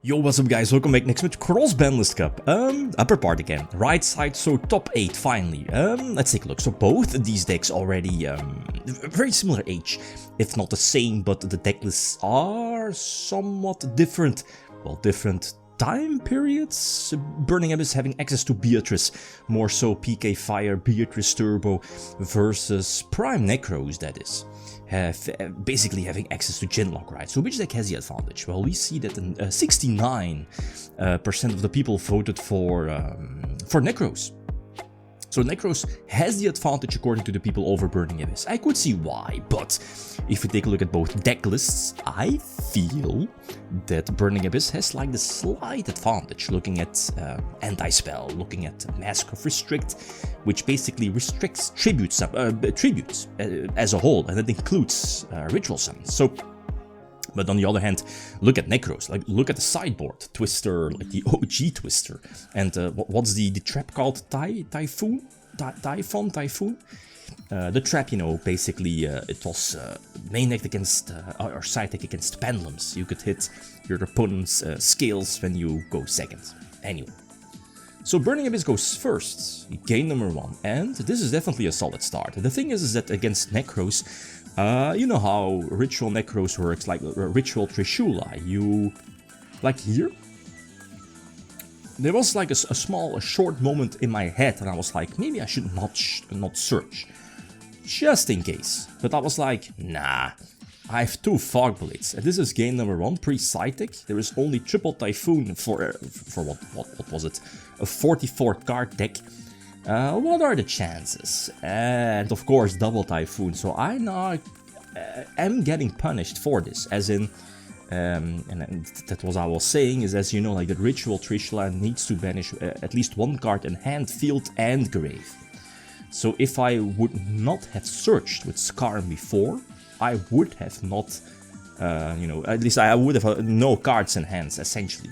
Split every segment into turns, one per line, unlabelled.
Yo, what's up guys, welcome back next with Cross-Banlist Cup. Upper part again, right side, so top 8 finally. Let's take a look. So both of these decks already very similar age, if not the same, but the deck lists are somewhat different. Well, different time periods. Burning Abyss having access to Beatrice, more so PK Fire, Beatrice Turbo versus Prime Nekroz, that is. Basically having access to Djinn lock, right? So which deck has the advantage? Well, we see that 69% of the people voted for Nekroz. So Nekroz has the advantage according to the people over Burning Abyss. I could see why, but if we take a look at both deck lists, I feel that Burning Abyss has like the slight advantage, looking at Anti-Spell, looking at Mask of Restrict, which basically restricts tributes as a whole, and that includes Ritual Summons. So, but on the other hand, look at Nekroz, like look at the sideboard, Twister, like the OG Twister, and what's the trap called? Typhoon? The trap, you know, basically it was main deck against, or side deck against pendulums. You could hit your opponent's scales when you go second. Anyway. So Burning Abyss goes first, game number 1, and this is definitely a solid start. The thing is that against Nekroz, you know how Ritual Nekroz works, like Ritual Trishula. You, like here, there was like a short moment in my head, and I was like, maybe I should not search, just in case. But I was like, nah, I have 2 Fog Blades. This is game number 1, pre-side deck. There is only triple Typhoon for what was it? A 44 card deck. What are the chances? And of course double Typhoon. So I now am getting punished for this, as in, and that was I was saying, is as you know, like the Ritual Trishula needs to banish at least 1 card in hand, field and grave. So if I would not have searched with Skarn before, I would have not, you know, at least I would have no cards in hands, essentially.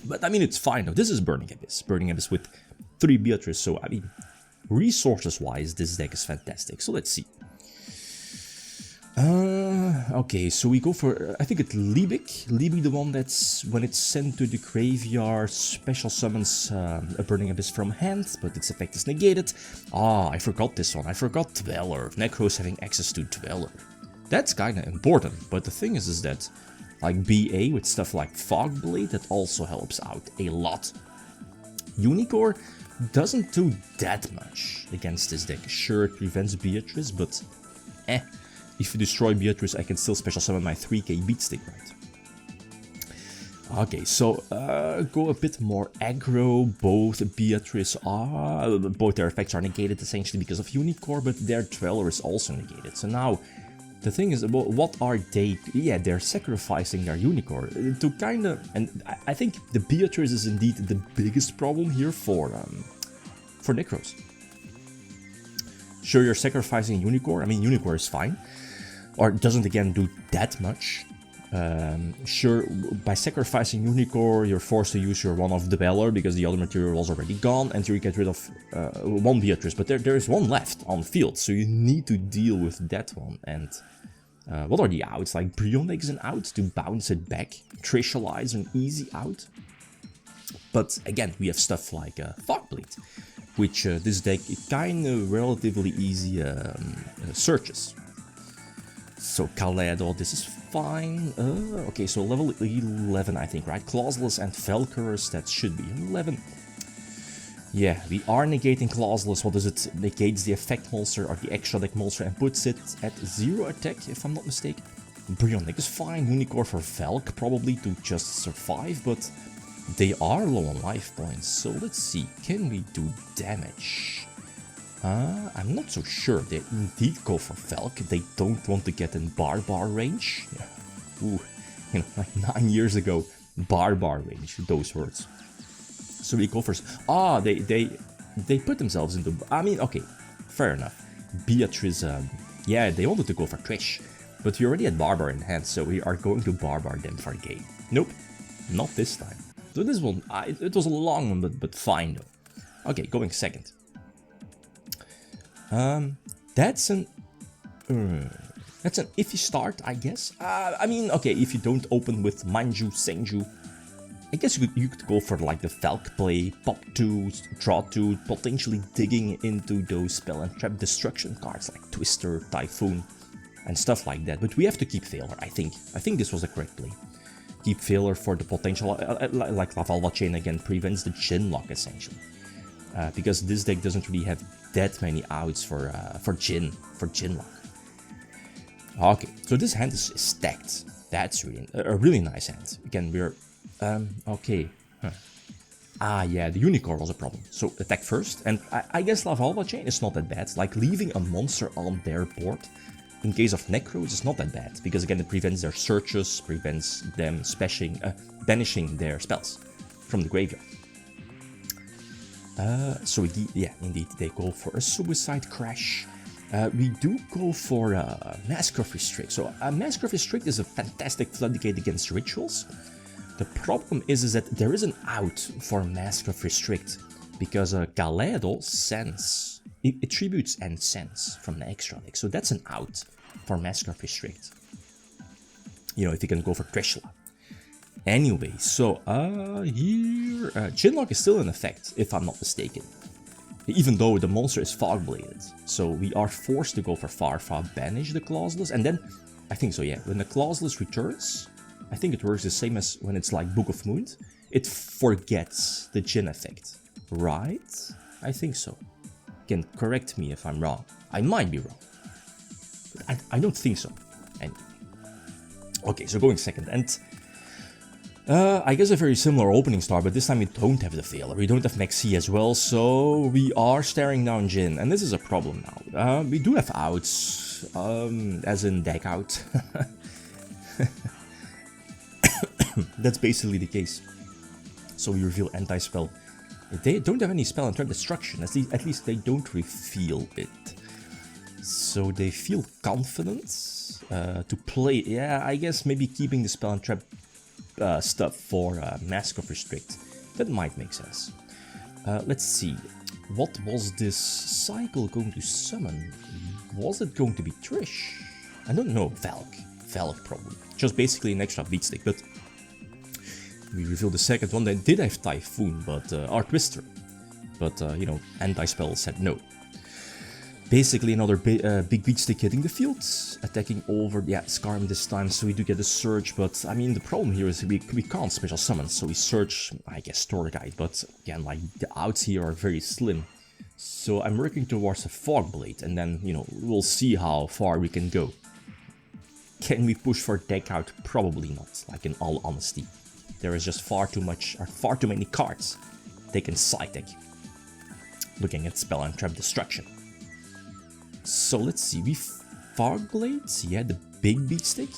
But I mean, it's fine though. This is Burning Abyss. Burning Abyss with 3 Beatrice, so I mean, resources-wise, this deck is fantastic. So let's see. Okay, so we go for, I think it's Liebig. Liebig, the one that's, when it's sent to the graveyard, special summons a Burning Abyss from hand, but its effect is negated. Ah, I forgot this one. I forgot Dweller. Nekroz having access to Dweller. That's kinda important, but the thing is that, like BA with stuff like Fog Blade, that also helps out a lot. Unicorn doesn't do that much against this deck. Sure, it prevents Beatrice, but if you destroy Beatrice, I can still special summon my 3k Beatstick, right? Okay, so go a bit more aggro. Both Beatrice are, both their effects are negated essentially because of Unicorn, but their Dweller is also negated. So now, the thing is, what are they? Yeah, they're sacrificing their Unicorn to kind of, and I think the Beatrice is indeed the biggest problem here for Nekroz. Sure, you're sacrificing Unicorn. I mean, Unicorn is fine, or doesn't again do that much. Sure, by sacrificing Unicorn, you're forced to use your one-off Dweller because the other material was already gone, and you get rid of 1 Beatrice, but there is 1 left on field, so you need to deal with that one. And what are the outs? Like Brionic is an out to bounce it back. Trishula is an easy out. But again, we have stuff like Fogblade, which this deck kind of relatively easy searches. So Kaledo, this is fine. Okay, so level 11, I think, right? Clauseless and Valkyrus, that should be 11. Yeah, we are negating Clauseless. What does it? Negates the effect monster or the extra deck monster and puts it at 0 attack, if I'm not mistaken. Brionic is fine. Unicorn for Valk, probably to just survive, but they are low on life points. So let's see, can we do damage? I'm not so sure. They indeed go for Valk. They don't want to get in Barbar range. Yeah. Ooh, you know, like 9 years ago, Barbar range, those words. So we go for... Ah, they put themselves into... I mean, okay, fair enough. Beatrice, yeah, they wanted to go for Trish, but we already had Barbar in hand, so we are going to Barbar them for a game. Nope, not this time. So this one, it was a long one, but fine though. Okay, going second. That's an iffy start, I guess. I mean, okay, if you don't open with Manju, Senju, I guess you could go for like the Valk play, pop 2, draw 2, potentially digging into those spell and trap destruction cards like Twister, Typhoon, and stuff like that. But we have to keep Failure, I think. I think this was the correct play. Keep Failure for the potential, like Lavalva Chain again, prevents the Djinn lock essentially. Because this deck doesn't really have that many outs for Djinn lock. Okay, so this hand is stacked. That's really a really nice hand. Again, we're okay. Huh. Ah, yeah, the Unicorn was a problem. So attack first, and I guess Lavalva Chain is not that bad. Like leaving a monster on their board in case of Nekroz is not that bad, because again it prevents their searches, prevents them banishing their spells from the graveyard. So yeah, indeed they go for a Suicide Crash. We do go for Mask of Restrict. So Mask of Restrict is a fantastic floodgate against rituals. The problem is that there is an out for Mask of Restrict, because Kaleido sends, it tributes and sends from the extra deck, so that's an out for Mask of Restrict. You know, if you can go for Trishula. Anyway, so here, Djinn lock is still in effect, if I'm not mistaken. Even though the monster is Fogbladed. So we are forced to go for Farfa, banish the Clauseless, and then, I think so, yeah, when the Clauseless returns, I think it works the same as when it's like Book of Moon. It forgets the Djinn effect, right? I think so. Can correct me if I'm wrong. I might be wrong. But I don't think so. Anyway. Okay, so going second, and I guess a very similar opening star, but this time we don't have the Failure, we don't have Maxi as well, so we are staring down Djinn, and this is a problem now. We do have outs, as in deck out. That's basically the case. So we reveal anti-spell. They don't have any spell and trap destruction, at least they don't reveal it. So they feel confident to play, yeah, I guess maybe keeping the spell and trap stuff for Mask of Restrict. That might make sense. Let's see. What was this cycle going to summon? Was it going to be Trish? I don't know. Valk probably. Just basically an extra beat stick, but we revealed the second one. They did have Typhoon, but or Twister. But you know, anti-spell said no. Basically another big beat stick hitting the field, attacking over, yeah, Skarm this time, so we do get a Surge, but I mean the problem here is we can't special summon, so we search, I guess, Storgite, but again, like, the outs here are very slim. So I'm working towards a Fogblade, and then, you know, we'll see how far we can go. Can we push for deck out? Probably not, like, in all honesty. There is just far too many cards they can side deck. Looking at Spell and Trap Destruction. So let's see, we Fogblades, yeah, the big beat stick.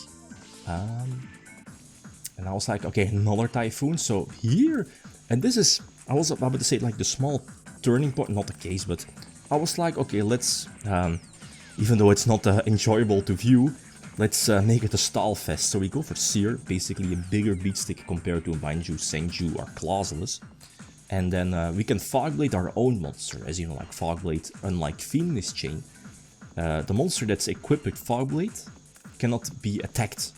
And I was like, okay, another Typhoon, so here, and this is, I was about to say like the small turning point, not the case, but I was like, okay, let's, even though it's not enjoyable to view, let's make it a stall fest. So we go for Seer, basically a bigger beat stick compared to Banju, Senju or Clauseless. And then we can Fogblade our own monster, as you know, like Fogblade, unlike Fiendish Chain. The monster that's equipped with Fogblade cannot be attacked.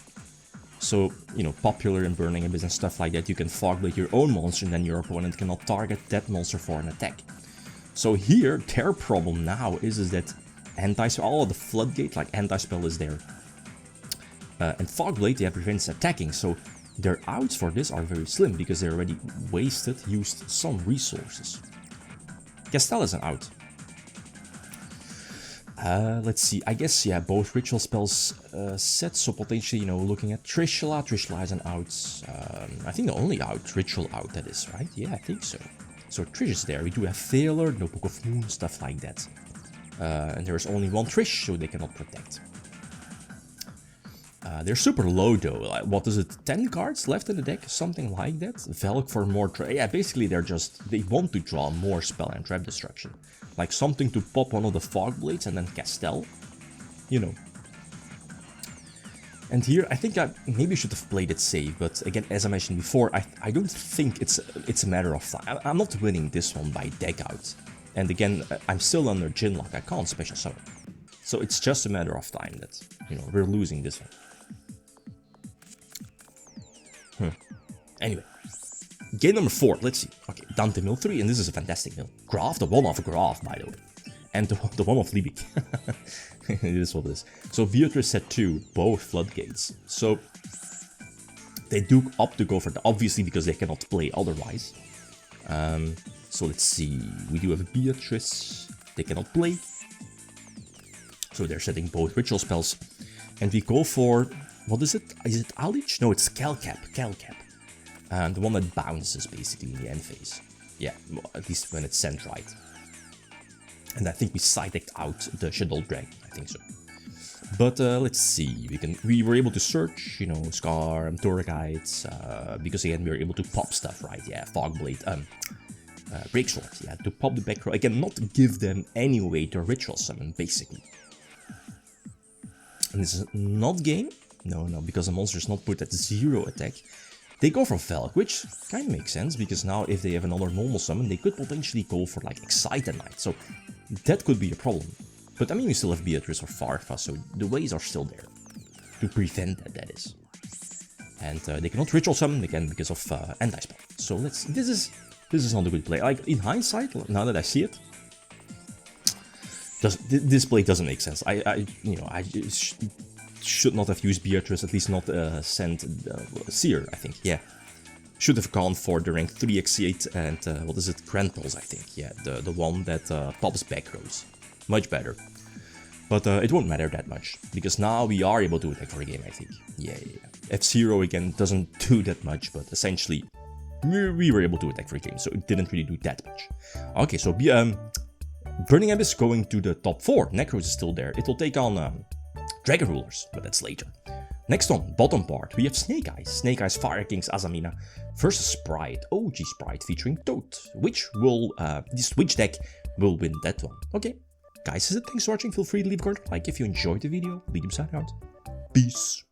So, you know, popular in Burning Abyss and stuff like that, you can Fogblade your own monster and then your opponent cannot target that monster for an attack. So here, their problem now is that anti-spell, all of the floodgate, like anti-spell is there. And Fogblade, yeah, prevents attacking, so their outs for this are very slim because they already used some resources. Castel is an out. Let's see, I guess, yeah, both ritual spells set, so potentially, you know, looking at Trishula. Trishula is an out. I think the only out, ritual out that is, right? Yeah, I think so. So Trish is there. We do have Failure, no Book of Moon, stuff like that. And there is only one Trish, so they cannot protect. They're super low though, like, what is it, 10 cards left in the deck, something like that? Valk for more, yeah, basically they want to draw more spell and trap destruction. Like something to pop one of the Fogblades and then Castel, you know. And here, I think I maybe should have played it safe, but again, as I mentioned before, I don't think it's a matter of time. I'm not winning this one by deck out. And again, I'm still under Djinn lock, I can't special summon. So it's just a matter of time that, you know, we're losing this one. Anyway, Game number 4, let's see. Okay, down to mill 3, and this is a fantastic mill. Graph, the one of Graph, by the way. And the one of Liebig. It is what it is. So Beatrice set 2, both floodgates. So they do opt to go for that, obviously because they cannot play otherwise. So let's see, we do have a Beatrice, they cannot play. So they're setting both ritual spells. And we go for, what is it? Is it Alich? No, it's Calcap. And the one that bounces basically in the end phase. Yeah, well, at least when it's sent right. And I think we side-decked out the Shadow Dragon, I think so. But let's see, we were able to search, you know, Scar and Tour Guides, because again we were able to pop stuff, right? Yeah, Fogblade, Breaksword, yeah, to pop the back row. Again, not give them any way to ritual summon, basically. And this is not game? No, because the monster is not put at 0 attack. They go for Valk, which kind of makes sense, because now if they have another normal summon, they could potentially go for like Excite-a-Knight, so that could be a problem. But I mean, we still have Beatrice or Farfa, so the ways are still there to prevent that is. And they cannot ritual summon again because of anti-spell. So this is not a good play. Like in hindsight, now that I see it, this play doesn't make sense. I should not have used Beatrice, at least not sent Seer, I think, yeah. Should have gone for the rank 3 X8 and, what is it, Krantels, I think, yeah, the one that pops back rows. Much better. But it won't matter that much, because now we are able to attack for a game, I think. Yeah. F-Zero, again, doesn't do that much, but essentially, we were able to attack for a game, so it didn't really do that much. Okay, so Burning Abyss going to the top 4. Nekroz is still there. It will take on Dragon Rulers, but that's later. Next on, bottom part, we have Snake Eyes. Snake Eyes Fire Kings Azamina versus Sprite, OG Sprite featuring Toad. Which deck will win that one? Okay, guys, thanks for watching. Feel free to leave a comment, like if you enjoyed the video. Riddim signing out. Peace.